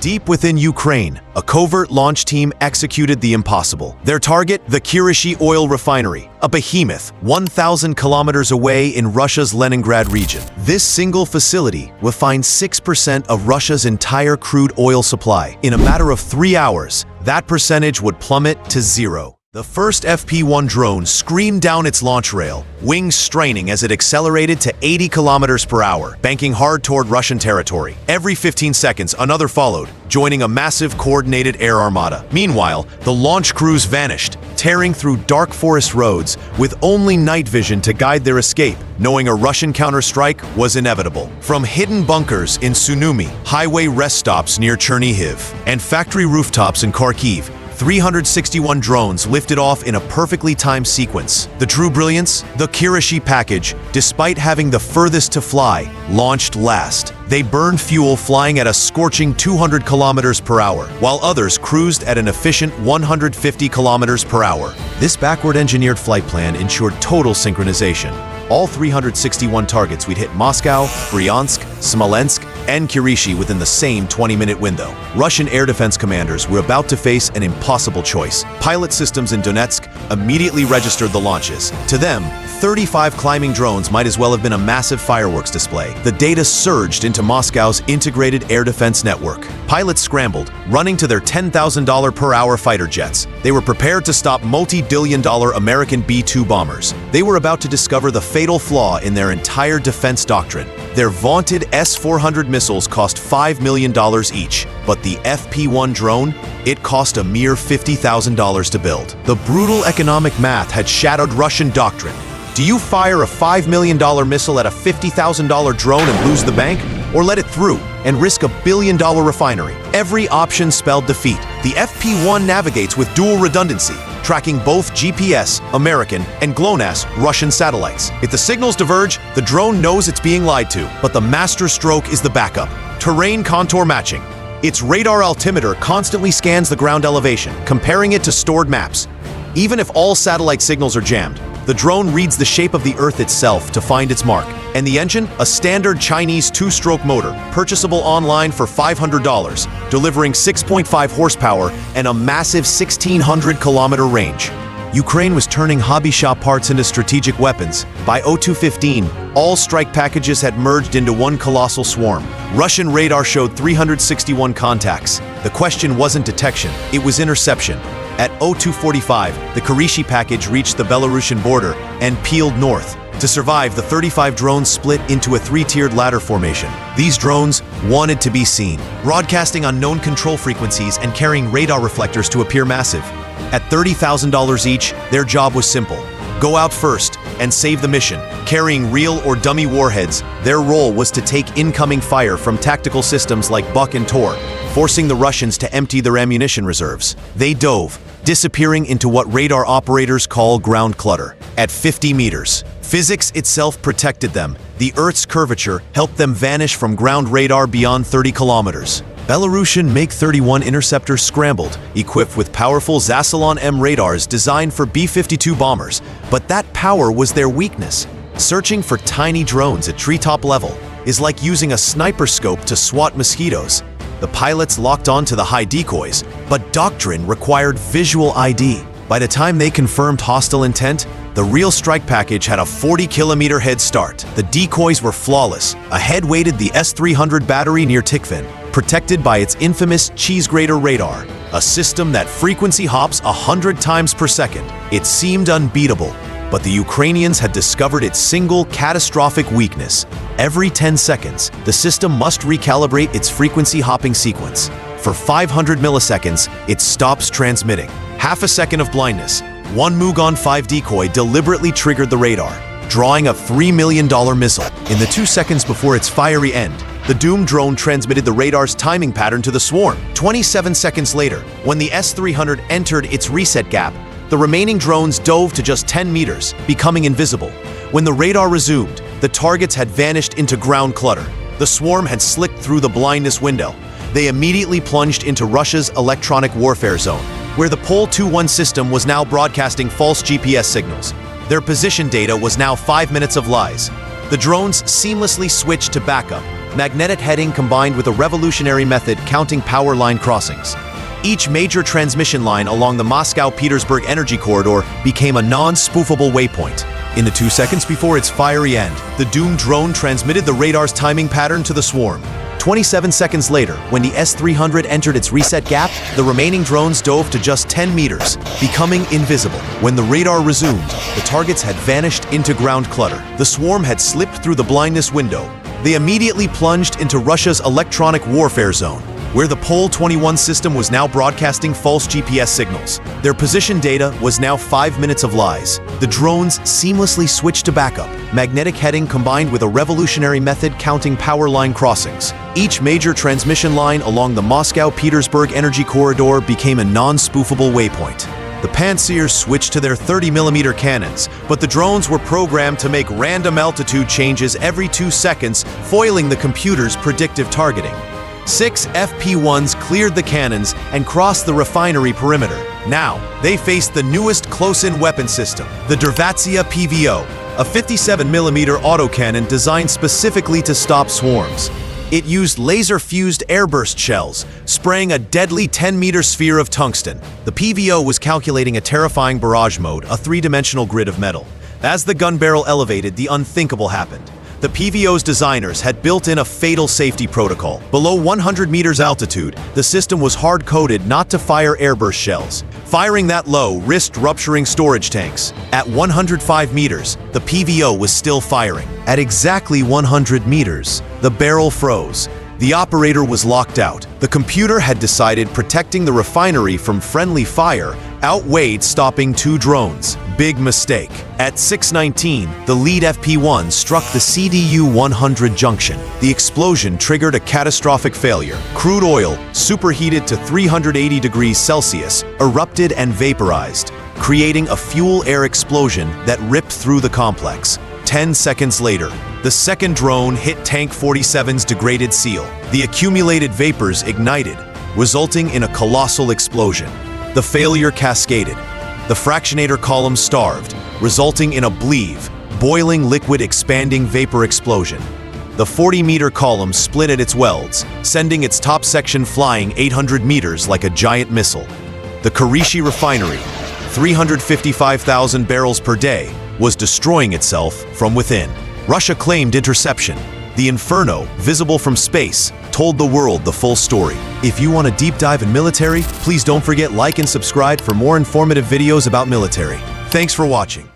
Deep within Ukraine, a covert launch team executed the impossible. Their target, the Kirishi Oil Refinery, a behemoth 1,000 kilometers away in Russia's Leningrad region. This single facility will find 6% of Russia's entire crude oil supply. In a matter of 3 hours, that percentage would plummet to zero. The first FP-1 drone screamed down its launch rail, wings straining as it accelerated to 80 kilometers per hour, banking hard toward Russian territory. Every 15 seconds, another followed, joining a massive coordinated air armada. Meanwhile, the launch crews vanished, tearing through dark forest roads with only night vision to guide their escape, knowing a Russian counterstrike was inevitable. From hidden bunkers in Sumy, highway rest stops near Chernihiv, and factory rooftops in Kharkiv, 361 drones lifted off in a perfectly timed sequence. The true brilliance? The Kirishi package, despite having the furthest to fly, launched last. They burned fuel flying at a scorching 200 kilometers per hour, while others cruised at an efficient 150 kilometers per hour. This backward-engineered flight plan ensured total synchronization. All 361 targets we'd hit Moscow, Bryansk, Smolensk, and Kirishi within the same 20-minute window. Russian air defense commanders were about to face an impossible choice. Pilot systems in Donetsk immediately registered the launches. To them, 35 climbing drones might as well have been a massive fireworks display. The data surged into Moscow's integrated air defense network. Pilots scrambled, running to their $10,000 per hour fighter jets. They were prepared to stop multi-billion-dollar American B-2 bombers. They were about to discover the fatal flaw in their entire defense doctrine. Their vaunted S-400 missiles cost $5 million each, but the FP-1 drone, it cost a mere $50,000 to build. The brutal economic math had shattered Russian doctrine. Do you fire a $5 million missile at a $50,000 drone and lose the bank? Or let it through and risk a billion-dollar refinery? Every option spelled defeat. The FP-1 navigates with dual redundancy, tracking both GPS, American, and GLONASS, Russian satellites. If the signals diverge, the drone knows it's being lied to, but the master stroke is the backup. Terrain contour matching. Its radar altimeter constantly scans the ground elevation, comparing it to stored maps. Even if all satellite signals are jammed, the drone reads the shape of the Earth itself to find its mark. And the engine? A standard Chinese two-stroke motor, purchasable online for $500, delivering 6.5 horsepower and a massive 1,600-kilometer range. Ukraine was turning hobby shop parts into strategic weapons. By 0215, all strike packages had merged into one colossal swarm. Russian radar showed 361 contacts. The question wasn't detection, it was interception. At 0245, the Kirishi package reached the Belarusian border and peeled north. To survive, the 35 drones split into a 3-tiered ladder formation. These drones wanted to be seen, broadcasting on known control frequencies and carrying radar reflectors to appear massive. At $30,000 each, their job was simple. Go out first and save the mission. Carrying real or dummy warheads, their role was to take incoming fire from tactical systems like Buk and Tor, forcing the Russians to empty their ammunition reserves. They dove, disappearing into what radar operators call ground clutter. At 50 meters, physics itself protected them. The Earth's curvature helped them vanish from ground radar beyond 30 kilometers. Belarusian MiG-31 interceptors scrambled, equipped with powerful Zasalon M radars designed for B-52 bombers, but that power was their weakness. Searching for tiny drones at treetop level is like using a sniper scope to swat mosquitoes. The pilots locked on to the high decoys, but doctrine required visual ID. By the time they confirmed hostile intent, the real strike package had a 40-kilometer head start. The decoys were flawless. Ahead waited the S-300 battery near Tikhvin, protected by its infamous cheese grater radar, a system that frequency hops 100 times per second. It seemed unbeatable, but the Ukrainians had discovered its single catastrophic weakness. Every 10 seconds, the system must recalibrate its frequency hopping sequence. For 500 milliseconds, it stops transmitting. Half a second of blindness. One Mugon 5 decoy deliberately triggered the radar, drawing a $3 million missile. In the 2 seconds before its fiery end, the doomed drone transmitted the radar's timing pattern to the swarm. 27 seconds later, when the S-300 entered its reset gap, the remaining drones dove to just 10 meters, becoming invisible. When the radar resumed, the targets had vanished into ground clutter. The swarm had slipped through the blindness window. They immediately plunged into Russia's electronic warfare zone, where the Pol-2-1 system was now broadcasting false GPS signals. Their position data was now 5 minutes of lies. The drones seamlessly switched to backup, magnetic heading combined with a revolutionary method counting power line crossings. Each major transmission line along the Moscow-Petersburg energy corridor became a non-spoofable waypoint. In the 2 seconds before its fiery end, the doomed drone transmitted the radar's timing pattern to the swarm. 27 seconds later, when the S-300 entered its reset gap, the remaining drones dove to just 10 meters, becoming invisible. When the radar resumed, the targets had vanished into ground clutter. The swarm had slipped through the blindness window. They immediately plunged into Russia's electronic warfare zone, where the Pol-21 system was now broadcasting false GPS signals. Their position data was now 5 minutes of lies. The drones seamlessly switched to backup, magnetic heading combined with a revolutionary method counting power line crossings. Each major transmission line along the Moscow-Petersburg energy corridor became a non-spoofable waypoint. The Pantsir switched to their 30mm cannons, but the drones were programmed to make random altitude changes every 2 seconds, foiling the computer's predictive targeting. 6 FP-1s cleared the cannons and crossed the refinery perimeter. Now, they faced the newest close-in weapon system, the Dervatsia PVO, a 57mm autocannon designed specifically to stop swarms. It used laser-fused airburst shells, spraying a deadly 10-meter sphere of tungsten. The PVO was calculating a terrifying barrage mode, a 3-dimensional grid of metal. As the gun barrel elevated, the unthinkable happened. The PVO's designers had built in a fatal safety protocol. Below 100 meters altitude, the system was hard-coded not to fire airburst shells. Firing that low risked rupturing storage tanks. At 105 meters, the PVO was still firing. At exactly 100 meters, the barrel froze. The operator was locked out. The computer had decided protecting the refinery from friendly fire outweighed stopping 2 drones. Big mistake. At 6:19, the lead FP-1 struck the CDU-100 junction. The explosion triggered a catastrophic failure. Crude oil, superheated to 380 degrees Celsius, erupted and vaporized, creating a fuel-air explosion that ripped through the complex. 10 seconds later, the second drone hit Tank 47's degraded seal. The accumulated vapors ignited, resulting in a colossal explosion. The failure cascaded. The fractionator column starved, resulting in a BLEVE, boiling liquid expanding vapor explosion. The 40-meter column split at its welds, sending its top section flying 800 meters like a giant missile. The Kirishi Refinery, 355,000 barrels per day, was destroying itself from within. Russia claimed interception. The inferno, visible from space, told the world the full story. If you want a deep dive in military, please don't forget like and subscribe for more informative videos about military. Thanks for watching.